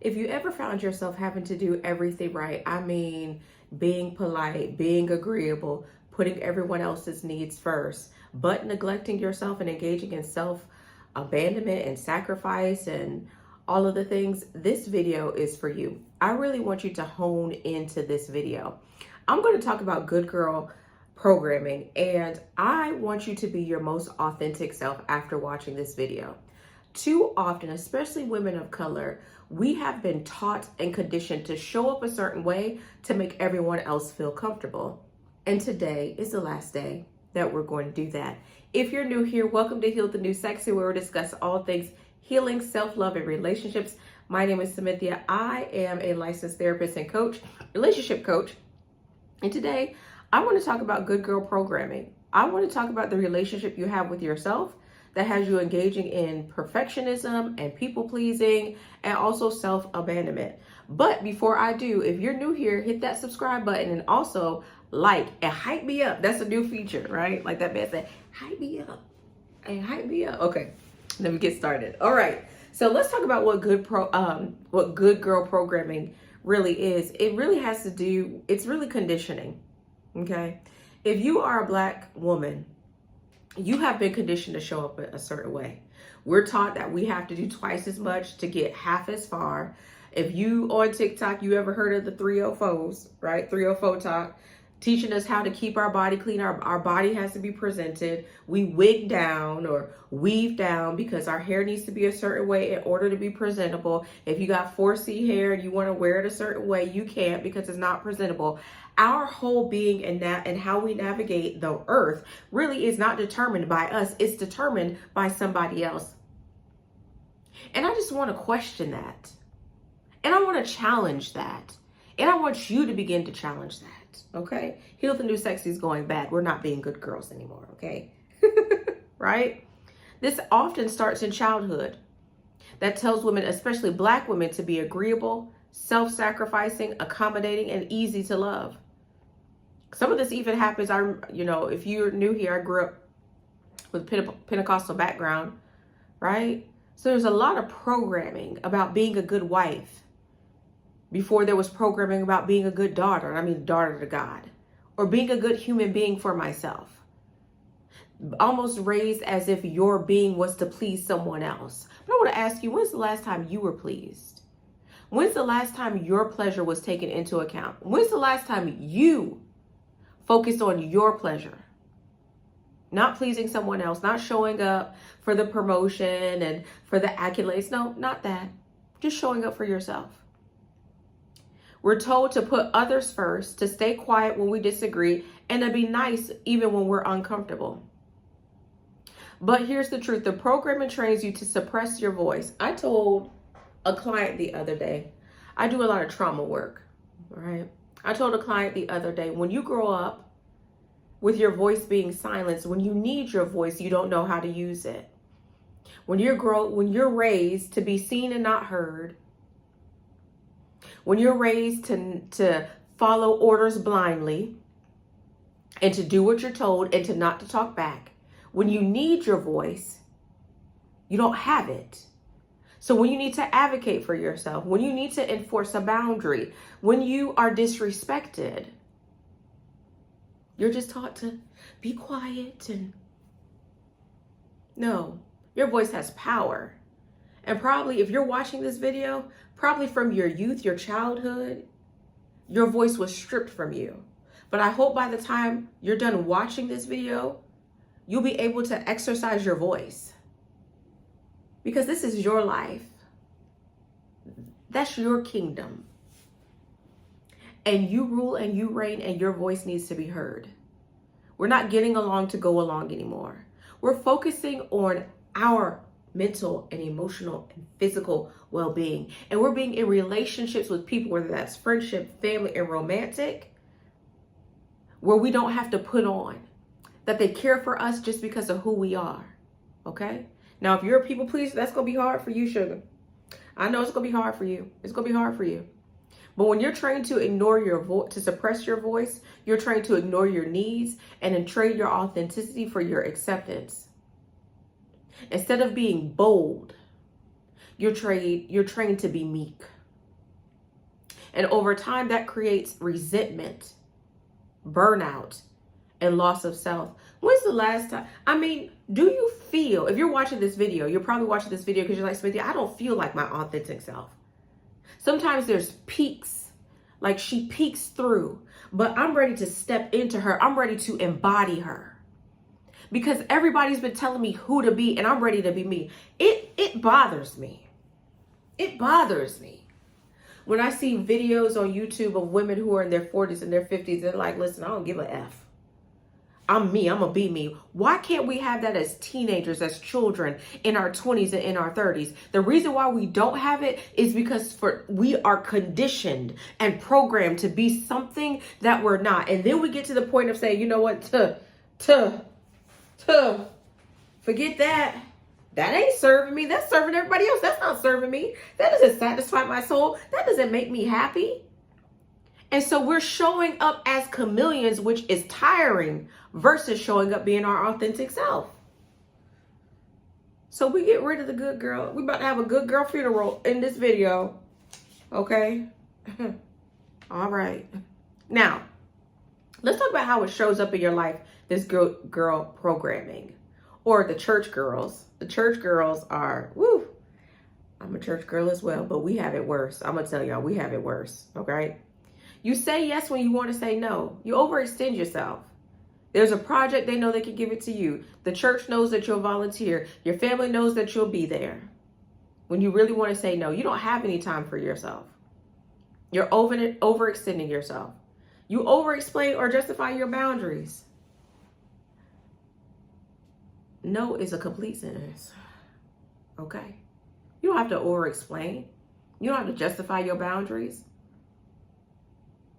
If you ever found yourself having to do everything right, I mean, being polite, being agreeable, putting everyone else's needs first, but neglecting yourself and engaging in self abandonment and sacrifice and all of the things, this video is for you. I really want you to hone into this video. I'm going to talk about good girl programming, and I want you to be your most authentic self after watching this video. Too often, especially women of color, we have been taught and conditioned to show up a certain way to make everyone else feel comfortable. And today is the last day that we're going to do that. If you're new here, welcome to Heal the New Sexy, where we discuss all things healing, self-love, and relationships. My name is Samithia. I am a licensed therapist and coach, relationship coach. And today, I want to talk about good girl programming. I want to talk about the relationship you have with yourself that has you engaging in perfectionism and people pleasing and also self-abandonment. But before I do, if you're new here, hit that subscribe button and also like and hype me up. That's a new feature, right? Like that man said, hype me up and hype me up. Okay, let me get started. All right, so let's talk about what good girl programming really is. It really has to do, it's really conditioning. Okay, if you are a Black woman, you have been conditioned to show up a certain way. We're taught that we have to do twice as much to get half as far. If you on TikTok, you ever heard of the 304s, right? 304 talk, teaching us how to keep our body clean. Our body has to be presented. We wig down or weave down because our hair needs to be a certain way in order to be presentable. If you got 4C hair and you want to wear it a certain way, you can't because it's not presentable. Our whole being and how we navigate the earth really is not determined by us. It's determined by somebody else. And I just want to question that. And I want to challenge that. And I want you to begin to challenge that. Okay? Heal the New Sexy is going bad. We're not being good girls anymore. Okay? Right? This often starts in childhood. That tells women, especially Black women, to be agreeable, self-sacrificing, accommodating, and easy to love. Some of this even happens, if you're new here, I grew up with Pentecostal background, right? So there's a lot of programming about being a good wife before there was programming about being a good daughter. I mean, daughter to God, or being a good human being for myself. Almost raised as if your being was to please someone else. But I want to ask you, when's the last time you were pleased? When's the last time your pleasure was taken into account? When's the last time you focused on your pleasure? Not pleasing someone else, not showing up for the promotion and for the accolades. No, not that. Just showing up for yourself. We're told to put others first, to stay quiet when we disagree, and to be nice even when we're uncomfortable. But here's the truth. The programming trains you to suppress your voice. I told a client the other day, I do a lot of trauma work, right? I told a client the other day, when you grow up with your voice being silenced, when you need your voice, you don't know how to use it. When you're raised to be seen and not heard, when you're raised to follow orders blindly and to do what you're told and to not to talk back, when you need your voice, you don't have it. So when you need to advocate for yourself, when you need to enforce a boundary, when you are disrespected, you're just taught to be quiet. And no, your voice has power. And probably if you're watching this video, probably from your youth, your childhood, your voice was stripped from you. But I hope by the time you're done watching this video, you'll be able to exercise your voice. Because this is your life. That's your kingdom. And you rule and you reign, and your voice needs to be heard. We're not getting along to go along anymore. We're focusing on our mental and emotional and physical well-being. And we're being in relationships with people, whether that's friendship, family, and romantic, where we don't have to put on that they care for us just because of who we are. Okay? Now, if you're a people pleaser, that's going to be hard for you, sugar. I know it's going to be hard for you. It's going to be hard for you. But when you're trained to ignore your voice, to suppress your voice, you're trained to ignore your needs and then trade your authenticity for your acceptance. Instead of being bold, you're trained to be meek. And over time, that creates resentment, burnout, and loss of self. When's the last time? I mean, do you feel, if you're watching this video, you're probably watching this video because you're like, Smithy, I don't feel like my authentic self. Sometimes there's peaks, like she peeks through, but I'm ready to step into her. I'm ready to embody her because everybody's been telling me who to be and I'm ready to be me. It bothers me. It bothers me. When I see videos on YouTube of women who are in their 40s and their 50s, they're like, listen, I don't give a F. I'm me. I'm going to be me. Why can't we have that as teenagers, as children, in our 20s and in our 30s? The reason why we don't have it is because we are conditioned and programmed to be something that we're not. And then we get to the point of saying, you know what, forget that. That ain't serving me. That's serving everybody else. That's not serving me. That doesn't satisfy my soul. That doesn't make me happy. And so we're showing up as chameleons, which is tiring, versus showing up being our authentic self. So we get rid of the good girl. We're about to have a good girl funeral in this video. Okay? All right. Now, let's talk about how it shows up in your life, this girl programming. Or the church girls. The church girls are, woo. I'm a church girl as well, but we have it worse. I'm going to tell y'all, we have it worse. Okay? You say yes when you want to say no. You overextend yourself. There's a project, they know they can give it to you. The church knows that you'll volunteer. Your family knows that you'll be there. When you really want to say no, you don't have any time for yourself. You're overextending yourself. You over-explain or justify your boundaries. No is a complete sentence. Okay? You don't have to over-explain. You don't have to justify your boundaries.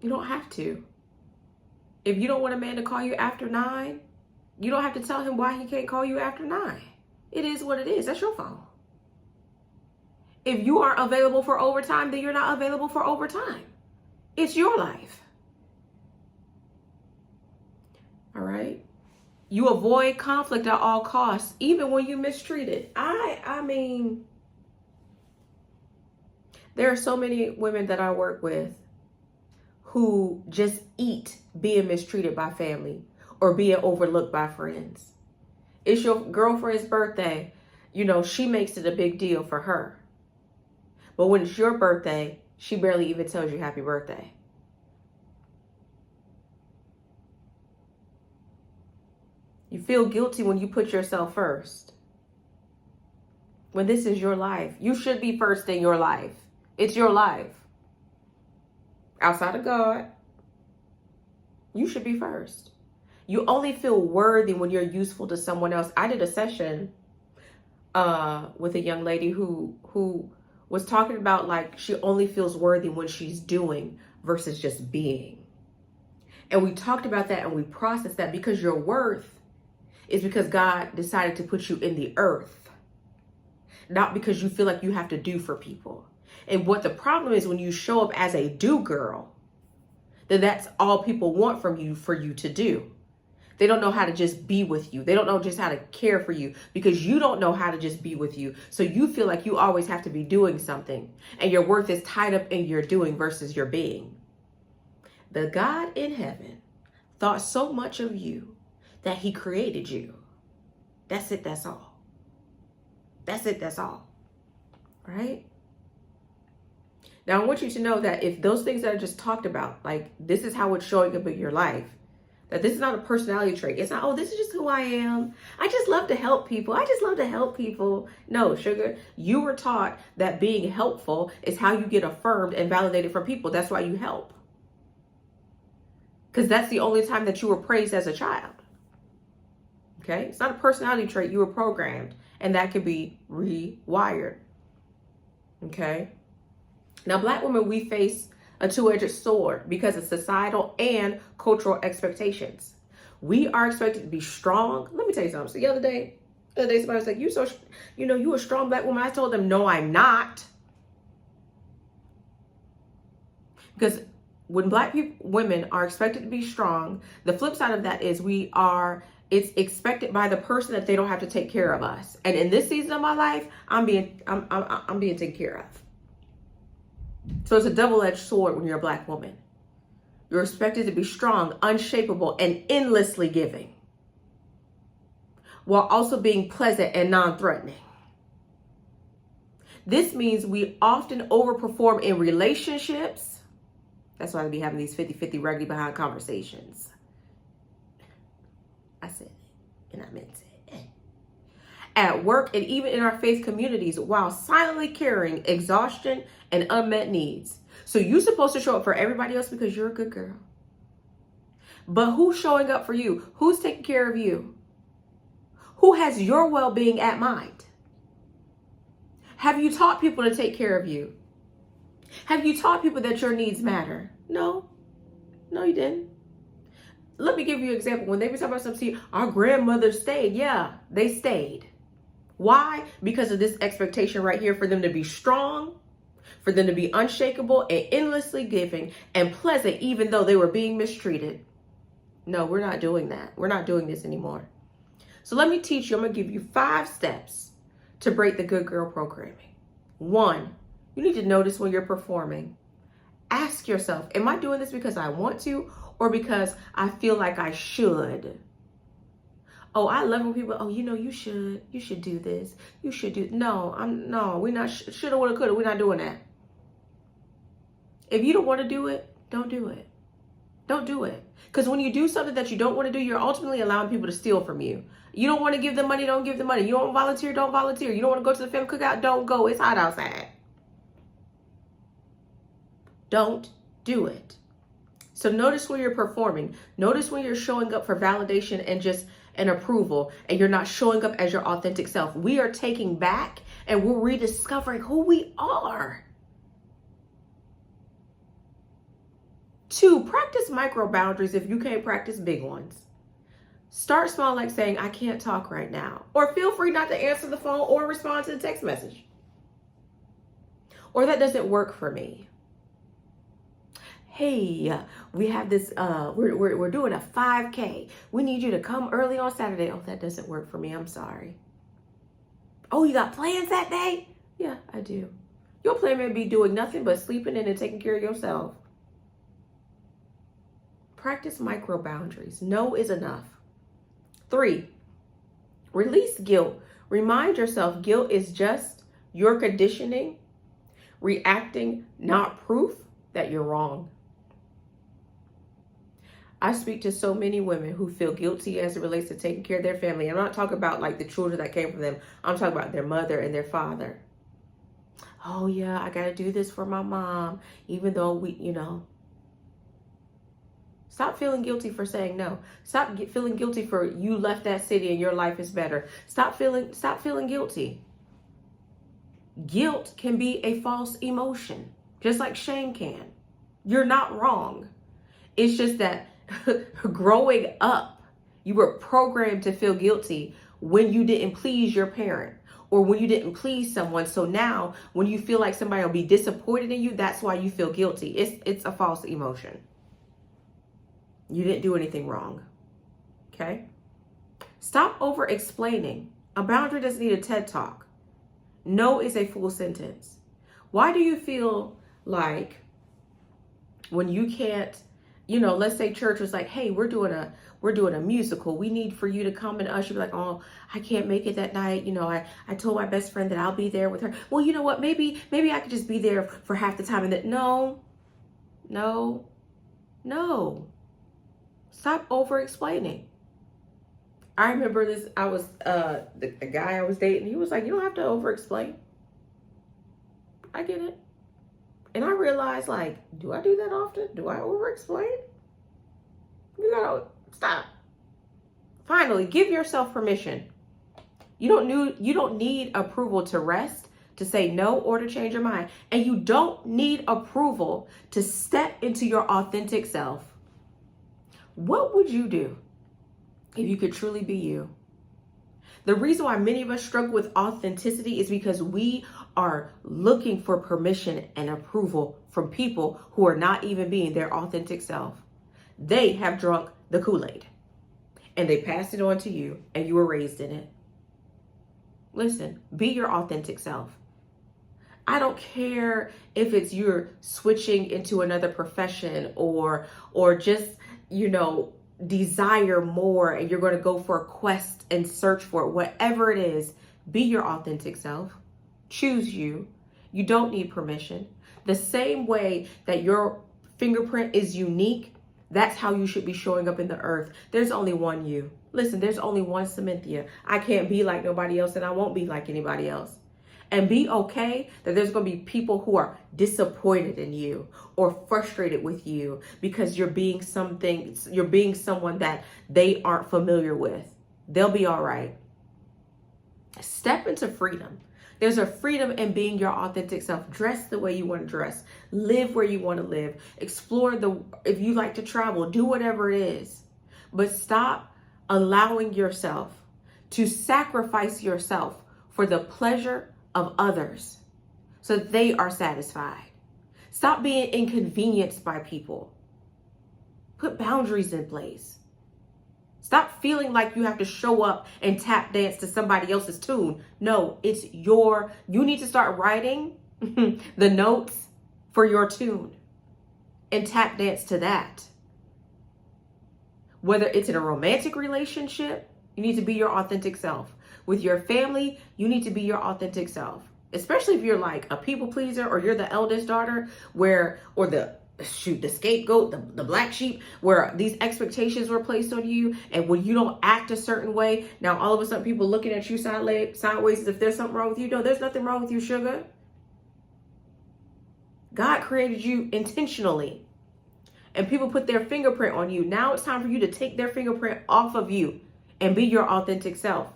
You don't have to. If you don't want a man to call you after 9, you don't have to tell him why he can't call you after 9. It is what it is. That's your fault. If you aren't available for overtime, then you're not available for overtime. It's your life. All right? You avoid conflict at all costs, even when you mistreated. I mean, there are so many women that I work with who just eat being mistreated by family or being overlooked by friends. It's your girlfriend's birthday. You know, she makes it a big deal for her. But when it's your birthday, she barely even tells you happy birthday. You feel guilty when you put yourself first. When this is your life, you should be first in your life. It's your life. Outside of God, you should be first. You only feel worthy when you're useful to someone else. I did a session with a young lady who was talking about like she only feels worthy when she's doing versus just being. And we talked about that and we processed that because your worth is because God decided to put you in the earth, not because you feel like you have to do for people. And what the problem is when you show up as a do girl, then that's all people want from you for you to do. They don't know how to just be with you. They don't know just how to care for you because you don't know how to just be with you. So you feel like you always have to be doing something and your worth is tied up in your doing versus your being. The God in heaven thought so much of you that he created you. That's it. That's all. That's it. That's all. Right? Now, I want you to know that if those things that I just talked about, like this is how it's showing up in your life, that this is not a personality trait. It's not, oh, this is just who I am. I just love to help people. I just love to help people. No, sugar, you were taught that being helpful is how you get affirmed and validated from people. That's why you help. Because that's the only time that you were praised as a child. Okay? It's not a personality trait. You were programmed. And that can be rewired. Okay? Now, Black women, we face a two-edged sword because of societal and cultural expectations. We are expected to be strong. Let me tell you something. So the other day somebody was like, you a strong Black woman. I told them, no, I'm not. Because when Black women are expected to be strong, the flip side of that is it's expected by the person that they don't have to take care of us. And in this season of my life, I'm being taken care of. So it's a double-edged sword when you're a Black woman. You're expected to be strong, unshakable, and endlessly giving, while also being pleasant and non-threatening. This means we often overperform in relationships. That's why I be having these 50-50 raggedy behind conversations. I said it, and I meant it. At work and even in our faith communities, while silently carrying exhaustion and unmet needs. So you're supposed to show up for everybody else because you're a good girl. But who's showing up for you? Who's taking care of you? Who has your well-being at mind? Have you taught people to take care of you? Have you taught people that your needs matter? No, you didn't. Let me give you an example. When they were talking about something, our grandmother stayed. Yeah, they stayed. Why? Because of this expectation right here for them to be strong, for them to be unshakable and endlessly giving and pleasant, even though they were being mistreated. No, we're not doing that. We're not doing this anymore. So let me teach you. I'm going to give you 5 steps to break the good girl programming. 1, you need to notice when you're performing. Ask yourself, am I doing this because I want to or because I feel like I should? Oh, I love when people, you should do this. You should do, we're not, shoulda, woulda, coulda, we're not doing that. If you don't want to do it, don't do it. Don't do it. Because when you do something that you don't want to do, you're ultimately allowing people to steal from you. You don't want to give them money, don't give them money. You don't volunteer, don't volunteer. You don't want to go to the family cookout, don't go. It's hot outside. Don't do it. So notice when you're performing. Notice when you're showing up for validation and just an approval, and you're not showing up as your authentic self. We are taking back and we're rediscovering who we are. 2, practice micro boundaries if you can't practice big ones. Start small, like saying, I can't talk right now. Or feel free not to answer the phone or respond to the text message. Or that doesn't work for me. Hey, we have this, we're doing a 5K. We need you to come early on Saturday. Oh, that doesn't work for me. I'm sorry. Oh, you got plans that day? Yeah, I do. Your plan may be doing nothing but sleeping in and taking care of yourself. Practice micro boundaries. No is enough. 3, release guilt. Remind yourself guilt is just your conditioning, reacting, not proof that you're wrong. I speak to so many women who feel guilty as it relates to taking care of their family. I'm not talking about like the children that came from them. I'm talking about their mother and their father. Oh yeah, I got to do this for my mom, even though Stop feeling guilty for saying no. Stop feeling guilty for you left that city and your life is better. Stop feeling guilty. Guilt can be a false emotion, just like shame can. You're not wrong. It's just that growing up, you were programmed to feel guilty when you didn't please your parent or when you didn't please someone. So now when you feel like somebody will be disappointed in you, that's why you feel guilty. It's a false emotion. You didn't do anything wrong. Okay? Stop over explaining. A boundary doesn't need a TED talk. No is a full sentence. Why do you feel like when you can't, let's say church was like, hey, we're doing a musical. We need for you to come and usher. Be like, oh, I can't make it that night. I told my best friend that I'll be there with her. Well, you know what? Maybe I could just be there for half the time. And that no. Stop over explaining. I remember this. I was the guy I was dating. He was like, you don't have to over explain. I get it. And I realized, like, do I do that often? Do I over explain? You gotta stop. Finally, give yourself permission. You don't need approval to rest, to say no, or to change your mind. And you don't need approval to step into your authentic self. What would you do if you could truly be you? The reason why many of us struggle with authenticity is because we are looking for permission and approval from people who are not even being their authentic self. They have drunk the Kool-Aid and they passed it on to you and you were raised in it. Listen, be your authentic self. I don't care if it's you're switching into another profession or just, desire more and you're going to go for a quest and search for it. Whatever it is, be your authentic self. Choose you. You don't need permission. The same way that your fingerprint is unique, that's how you should be showing up in the earth. There's only one you. Listen, there's only one Cynthia. I can't be like nobody else and I won't be like anybody else. And be okay that there's going to be people who are disappointed in you or frustrated with you because you're being someone that they aren't familiar with. They'll be all right. Step into freedom. There's a freedom in being your authentic self. Dress the way you want to dress. Live where you want to live. Explore if you like to travel, do whatever it is. But stop allowing yourself to sacrifice yourself for the pleasure of others so that they are satisfied. Stop being inconvenienced by people. Put boundaries in place. Stop feeling like you have to show up and tap dance to somebody else's tune. No, you need to start writing the notes for your tune and tap dance to that. Whether it's in a romantic relationship, you need to be your authentic self. With your family, you need to be your authentic self. Especially if you're like a people pleaser or you're the eldest daughter or the scapegoat, the black sheep, where these expectations were placed on you. And when you don't act a certain way, now all of a sudden people looking at you sideways as if there's something wrong with you. No, there's nothing wrong with you, sugar. God created you intentionally. And people put their fingerprint on you. Now it's time for you to take their fingerprint off of you and be your authentic self.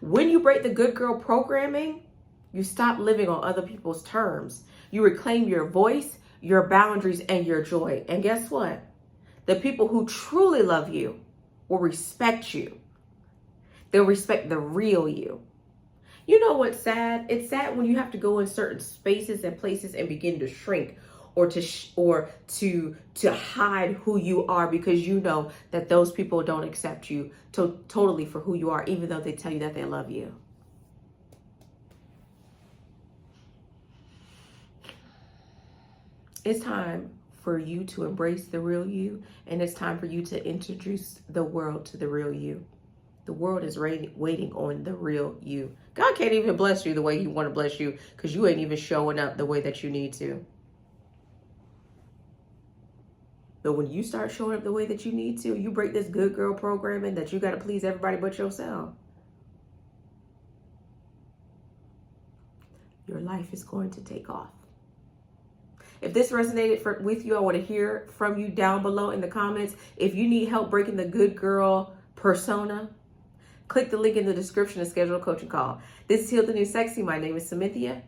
When you break the good girl programming, you stop living on other people's terms. You reclaim your voice, your boundaries, and your joy. And guess what? The people who truly love you will respect you. They'll respect the real you. You know what's sad? It's sad when you have to go in certain spaces and places and begin to shrink or to hide who you are because you know that those people don't accept you totally for who you are, even though they tell you that they love you. It's time for you to embrace the real you, and it's time for you to introduce the world to the real you. The world is waiting on the real you. God can't even bless you the way He want to bless you because you ain't even showing up the way that you need to. But when you start showing up the way that you need to, you break this good girl programming that you got to please everybody but yourself. Your life is going to take off. If this resonated with you, I want to hear from you down below in the comments. If you need help breaking the good girl persona, click the link in the description to schedule a coaching call. This is Heal the New Sexy. My name is Cynthia.